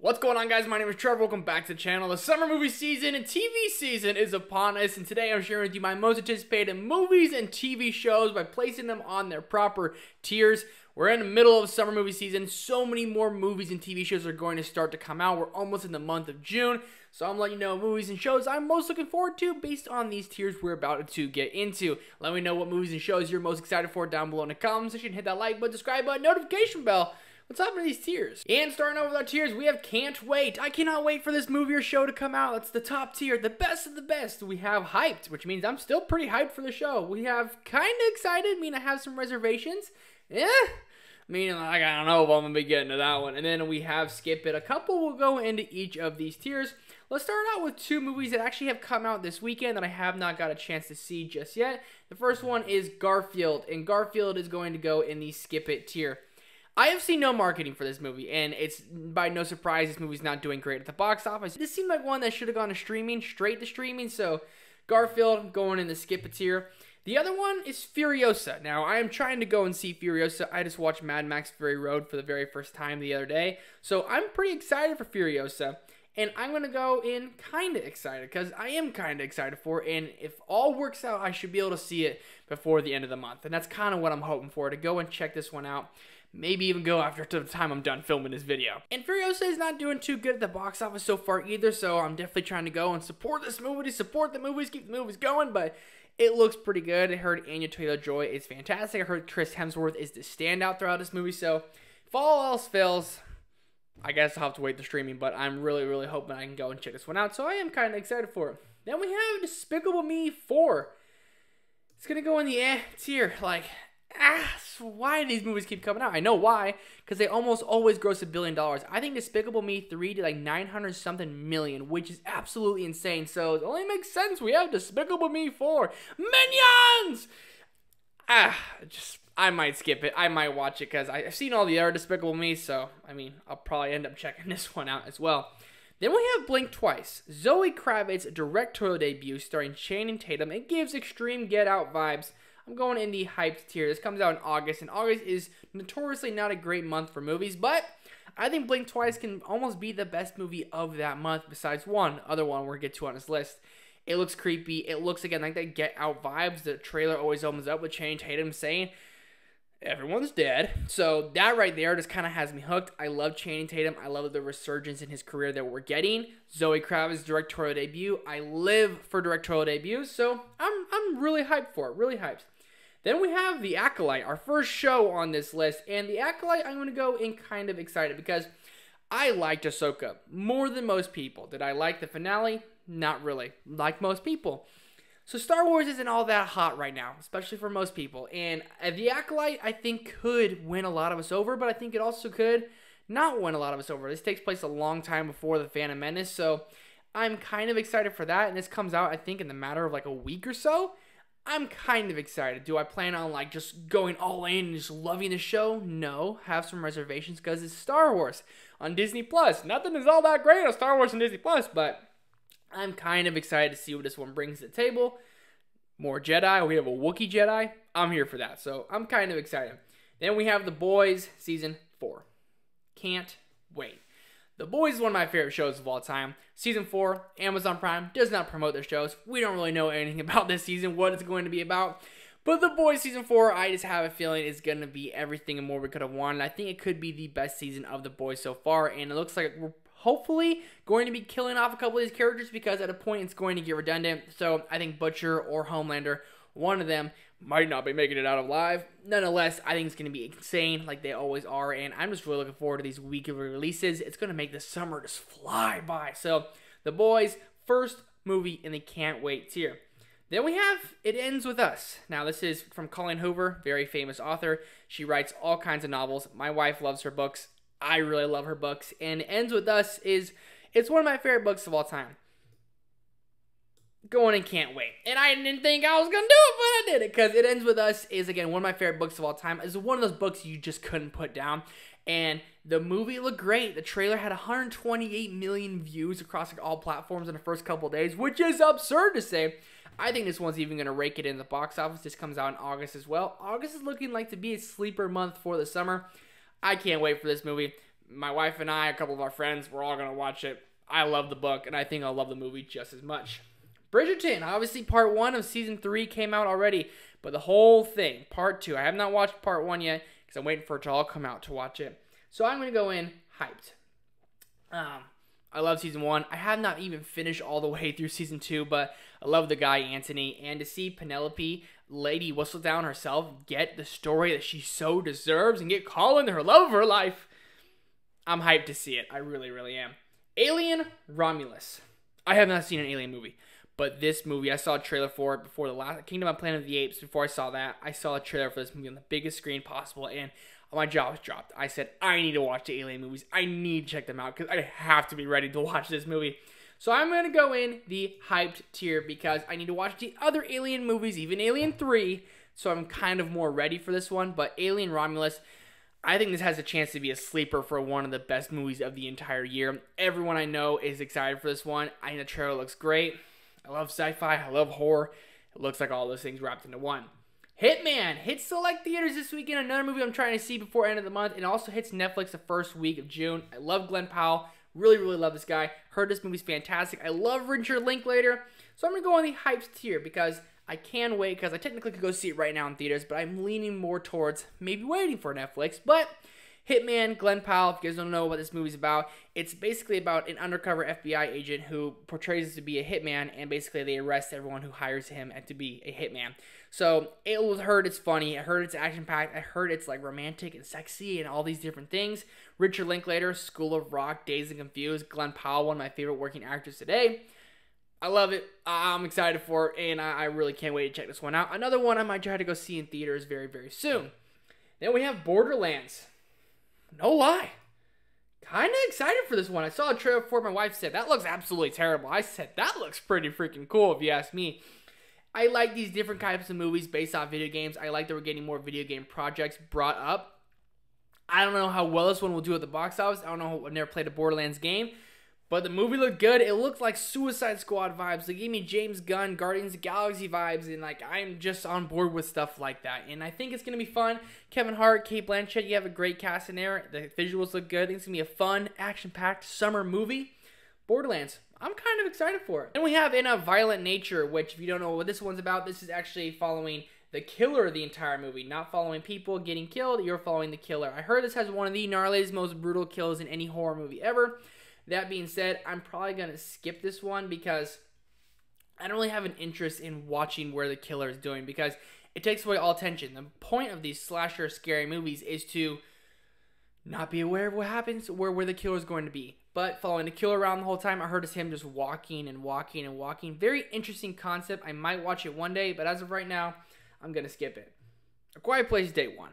What's going on, guys? My name is Trevor. Welcome back to the channel. The summer movie season and TV season is upon us, and today I'm sharing with you my most anticipated movies and TV shows by placing them on their proper tiers. We're in the middle of summer movie season. So many more movies and TV shows are going to start to come out. We're almost in the month of June, so I'm letting you know movies and shows I'm most looking forward to based on these tiers we're about to get into. Let me know what movies and shows you're most excited for down below in the comment section. Hit that like button, subscribe button, notification bell. What's up with these tiers? And starting out with our tiers, we have Can't Wait. I cannot wait for this movie or show to come out. It's the top tier, the best of the best. We have Hyped, which means I'm still pretty hyped for the show. We have Kinda Excited, I have some reservations. I don't know if I'm gonna be getting to that one. And then we have Skip It. A couple will go into each of these tiers. Let's start out with two movies that actually have come out this weekend that I have not got a chance to see just yet. The first one is Garfield, and Garfield is going to go in the Skip It tier. I have seen no marketing for this movie, and it's by no surprise this movie's not doing great at the box office. This seemed like one that should have gone to streaming, straight to streaming, so Garfield going in the Skip It tier. The other one is Furiosa. Now, I am trying to go and see Furiosa. I just watched Mad Max Fury Road for the very first time the other day, so I'm pretty excited for Furiosa. And I'm going to go in kind of excited, because I am kind of excited for it, and if all works out, I should be able to see it before the end of the month. And that's kind of what I'm hoping for, to go and check this one out. Maybe even go after the time I'm done filming this video. And Furiosa is not doing too good at the box office so far either, so I'm definitely trying to go and support this movie, support the movies, keep the movies going, but it looks pretty good. I heard Anya Taylor-Joy is fantastic. I heard Chris Hemsworth is the standout throughout this movie, so if all else fails, I guess I'll have to wait the streaming, but I'm really, really hoping I can go and check this one out, so I am kind of excited for it. Then we have Despicable Me 4. It's going to go in the tier, so why do these movies keep coming out? I know why, because they almost always gross $1 billion. I think Despicable Me 3 did like 900 something million, which is absolutely insane. So it only makes sense we have Despicable Me 4. Minions! I might skip it. I might watch it because I've seen all the other Despicable Me, so I'll probably end up checking this one out as well. Then we have Blink Twice. Zoe Kravitz's directorial debut starring Channing Tatum. It gives extreme Get Out vibes. I'm going in the hyped tier. This comes out in August, and August is notoriously not a great month for movies, but I think Blink Twice can almost be the best movie of that month besides one other one we're going to get to on this list. It looks creepy. It looks, again, like that Get Out vibes. The trailer always opens up with Channing Tatum saying, everyone's dead. So that right there just kind of has me hooked. I love Channing Tatum. I love the resurgence in his career that we're getting. Zoe Kravitz's directorial debut. I live for directorial debuts, so I'm really hyped for it. Really hyped. Then we have The Acolyte, our first show on this list. And The Acolyte, I'm going to go in kind of excited because I liked Ahsoka more than most people. Did I like the finale? Not really. Like most people. So Star Wars isn't all that hot right now, especially for most people. And The Acolyte, I think, could win a lot of us over, but I think it also could not win a lot of us over. This takes place a long time before The Phantom Menace, so I'm kind of excited for that. And this comes out, I think, in the matter of like a week or so. I'm kind of excited. Do I plan on just going all in and just loving the show? No. Have some reservations because it's Star Wars on Disney+. Nothing is all that great on Star Wars on Disney+, but I'm kind of excited to see what this one brings to the table. More Jedi. We have a Wookiee Jedi. I'm here for that, so I'm kind of excited. Then we have The Boys Season 4. Can't wait. The Boys is one of my favorite shows of all time. Season 4, Amazon Prime, does not promote their shows. We don't really know anything about this season, what it's going to be about. But The Boys Season 4, I just have a feeling is going to be everything and more we could have wanted. I think it could be the best season of The Boys so far, and it looks like we're hopefully going to be killing off a couple of these characters because at a point it's going to get redundant. So I think Butcher or Homelander, one of them, might not be making it out alive. Nonetheless, I think it's going to be insane like they always are, and I'm just really looking forward to these weekly releases. It's going to make the summer just fly by. So, The Boys, first movie in the Can't Wait tier. Then we have It Ends With Us. Now, this is from Colleen Hoover, very famous author. She writes all kinds of novels. My wife loves her books. I really love her books, and It Ends With Us it's one of my favorite books of all time. Going and can't wait. And I didn't think I was going to do it, but I did it. Because It Ends With Us is, again, one of my favorite books of all time. It's one of those books you just couldn't put down. And the movie looked great. The trailer had 128 million views across all platforms in the first couple days, which is absurd to say. I think this one's even going to rake it in the box office. This comes out in August as well. August is looking like to be a sleeper month for the summer. I can't wait for this movie. My wife and I, a couple of our friends, we're all going to watch it. I love the book, and I think I'll love the movie just as much. Bridgerton, obviously part 1 of season 3 came out already, but the whole thing, part 2, I have not watched part 1 yet because I'm waiting for it to all come out to watch it. So I'm going to go in hyped. I love season 1. I have not even finished all the way through season 2, but I love the guy Anthony, and to see Penelope, Lady Whistledown herself, get the story that she so deserves and get Colin her love of her life, I'm hyped to see it. I really, really am. Alien Romulus. I have not seen an Alien movie, but this movie, I saw a trailer for it before the last Kingdom of Planet of the Apes. Before I saw that, I saw a trailer for this movie on the biggest screen possible, and my jaw was dropped. I said, I need to watch the Alien movies. I need to check them out because I have to be ready to watch this movie. So I'm going to go in the hyped tier because I need to watch the other Alien movies, even Alien 3, so I'm kind of more ready for this one. But Alien Romulus, I think this has a chance to be a sleeper for one of the best movies of the entire year. Everyone I know is excited for this one. I think the trailer looks great. I love sci-fi. I love horror. It looks like all those things wrapped into one. Hitman hits select theaters this weekend. Another movie I'm trying to see before end of the month. It also hits Netflix the first week of June. I love Glenn Powell. Really, really love this guy. Heard this movie's fantastic. I love Richard Linklater. So I'm going to go on the hyped tier because I can wait because I technically could go see it right now in theaters, but I'm leaning more towards maybe waiting for Netflix. But Hitman, Glenn Powell, if you guys don't know what this movie's about, it's basically about an undercover FBI agent who portrays to be a hitman, and basically they arrest everyone who hires him to be a hitman. So it was heard it's funny, I heard it's action-packed, I heard it's like romantic and sexy and all these different things. Richard Linklater, School of Rock, Dazed and Confused, Glenn Powell, one of my favorite working actors today. I love it. I'm excited for it, and I really can't wait to check this one out. Another one I might try to go see in theaters very, very soon. Then we have Borderlands. No lie. Kind of excited for this one. I saw a trailer before. My wife said, that looks absolutely terrible. I said, that looks pretty freaking cool if you ask me. I like these different types of movies based off video games. I like that we're getting more video game projects brought up. I don't know how well this one will do at the box office. I don't know. I've never played a Borderlands game. But the movie looked good. It looked like Suicide Squad vibes. They gave me James Gunn, Guardians of the Galaxy vibes. And like I'm just on board with stuff like that. And I think it's going to be fun. Kevin Hart, Cate Blanchett, you have a great cast in there. The visuals look good. I think it's going to be a fun, action-packed summer movie. Borderlands. I'm kind of excited for it. And we have In a Violent Nature, which if you don't know what this one's about, this is actually following the killer the entire movie. Not following people getting killed, you're following the killer. I heard this has one of the gnarliest, most brutal kills in any horror movie ever. That being said, I'm probably going to skip this one because I don't really have an interest in watching where the killer is doing because it takes away all attention. The point of these slasher scary movies is to not be aware of what happens or where the killer is going to be. But following the killer around the whole time, I heard it's him just walking and walking and walking. Very interesting concept. I might watch it one day, but as of right now, I'm going to skip it. A Quiet Place Day 1.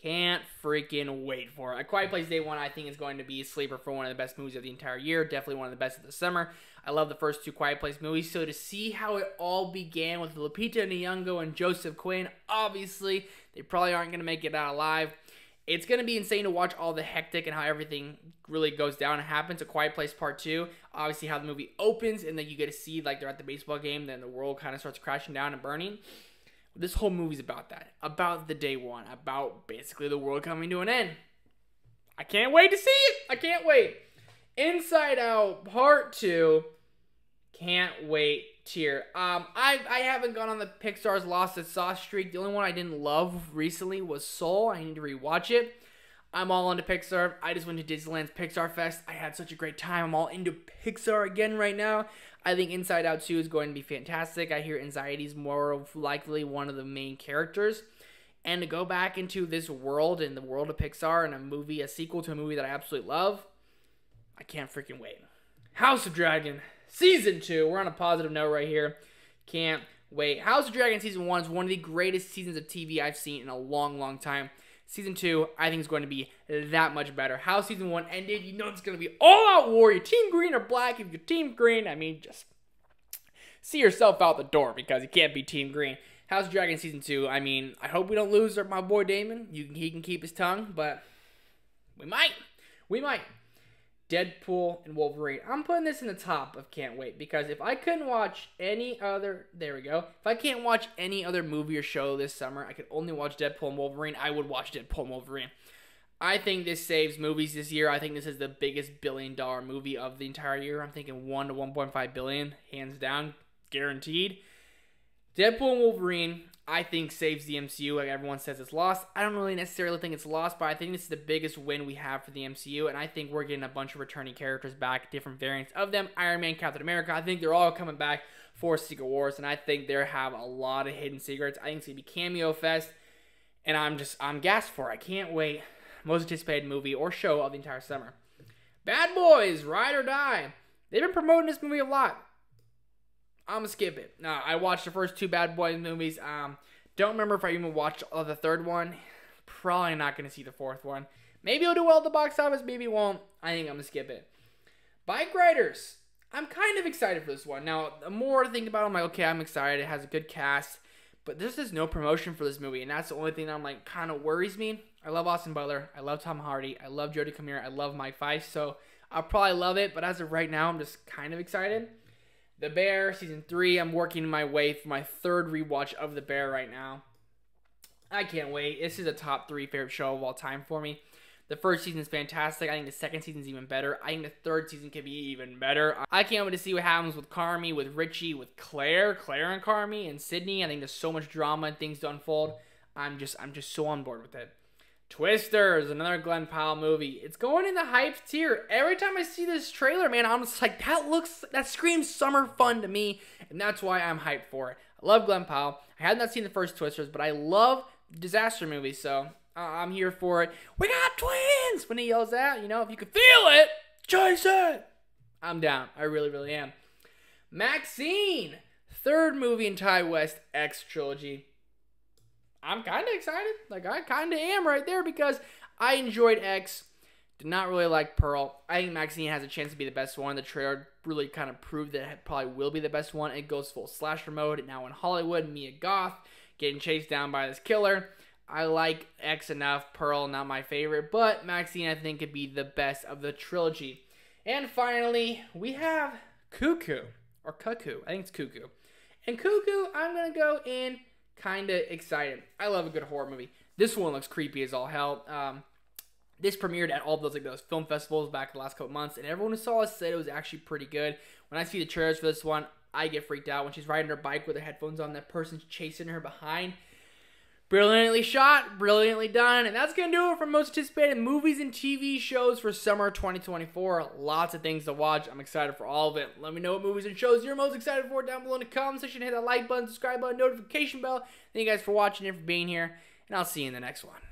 Can't freaking wait for it. A Quiet Place Day 1, I think, is going to be a sleeper for one of the best movies of the entire year. Definitely one of the best of the summer. I love the first two Quiet Place movies. So to see how it all began with Lupita Nyong'o and Joseph Quinn, obviously, they probably aren't going to make it out alive. It's going to be insane to watch all the hectic and how everything really goes down and happens. A Quiet Place Part 2, obviously how the movie opens, and then you get to see like they're at the baseball game, then the world kind of starts crashing down and burning. This whole movie's about that. About the day one. About basically the world coming to an end. I can't wait to see it. I can't wait. Inside Out Part 2. Can't wait. Tier. I haven't gone on the Pixar's Lost its Sauce streak. The only one I didn't love recently was Soul. I need to rewatch it. I'm all into Pixar. I just went to Disneyland's Pixar Fest. I had such a great time. I'm all into Pixar again right now. I think Inside Out 2 is going to be fantastic. I hear Anxiety's more likely one of the main characters. And to go back into this world and the world of Pixar and a movie, a sequel to a movie that I absolutely love, I can't freaking wait. House of Dragon Season 2. We're on a positive note right here. Can't wait. House of Dragon Season 1 is one of the greatest seasons of TV I've seen in a long, long time. Season 2, I think, is going to be that much better. How Season 1 ended, you know it's going to be all-out war. Your team green or black. If you're team green, I mean, just see yourself out the door because you can't be team green. House of Dragon Season 2, I mean, I hope we don't lose my boy Damon. He can keep his tongue, but we might. We might. Deadpool and Wolverine. I'm putting this in the top of can't wait because if I couldn't watch any other, there we go. If I can't watch any other movie or show this summer, I could only watch Deadpool and Wolverine. I would watch Deadpool and Wolverine. I think this saves movies this year. I think this is the biggest billion-dollar movie of the entire year. I'm thinking 1 to 1.5 billion, hands down, guaranteed. Deadpool and Wolverine, I think, saves the MCU. Like everyone says it's lost. I don't really necessarily think it's lost, but I think this is the biggest win we have for the MCU, and I think we're getting a bunch of returning characters back, different variants of them. Iron Man, Captain America, I think they're all coming back for Secret Wars, and I think they have a lot of hidden secrets. I think it's going to be Cameo Fest, and I'm gassed for it. I can't wait. Most anticipated movie or show of the entire summer. Bad Boys, Ride or Die. They've been promoting this movie a lot. I'm going to skip it. No, I watched the first 2 Bad Boys movies. Don't remember if I even watched the third one. Probably not going to see the fourth one. Maybe it'll do well at the box office. Maybe it won't. I think I'm going to skip it. Bike Riders. I'm kind of excited for this one. Now, the more I think about it, I'm like, okay, I'm excited. It has a good cast. But there's just no promotion for this movie. And that's the only thing that I'm like kind of worries me. I love Austin Butler. I love Tom Hardy. I love Jodie Comer. I love Mike Fife. So I'll probably love it. But as of right now, I'm just kind of excited. The Bear, Season 3. I'm working my way for my 3rd rewatch of The Bear right now. I can't wait. This is a top 3 favorite show of all time for me. The first season is fantastic. I think the second season is even better. I think the third season could be even better. I can't wait to see what happens with Carmy, with Richie, with Claire and Carmy, and Sydney. I think there's so much drama and things to unfold. I'm just so on board with it. Twisters, another Glenn Powell movie. It's going in the hype tier. Every time I see this trailer, man, I'm just like, that screams summer fun to me, and that's why I'm hyped for it. I love Glenn Powell. I have not seen the first Twisters, but I love disaster movies, so I'm here for it. We got twins! When he yells out, you know, if you can feel it, chase it! I'm down. I really, really am. Maxine! 3rd movie in Ty West X trilogy. I'm kind of excited. Like, I kind of am right there because I enjoyed X. Did not really like Pearl. I think Maxine has a chance to be the best one. The trailer really kind of proved that it probably will be the best one. It goes full slasher mode. Now in Hollywood, Mia Goth getting chased down by this killer. I like X enough. Pearl, not my favorite. But Maxine, I think, could be the best of the trilogy. And finally, we have Cuckoo. Or Cuckoo. I think it's Cuckoo. And Cuckoo, I'm going to go in kind of excited. I love a good horror movie. This one looks creepy as all hell. This premiered at all those film festivals back the last couple months, and everyone who saw it said it was actually pretty good. When I see the trailers for this one, I get freaked out. When she's riding her bike with her headphones on, that person's chasing her behind. Brilliantly shot, brilliantly done, and that's going to do it for most anticipated movies and TV shows for summer 2024. Lots of things to watch. I'm excited for all of it. Let me know what movies and shows you're most excited for down below in the comment section. Hit that like button, subscribe button, notification bell. Thank you guys for watching and for being here, and I'll see you in the next one.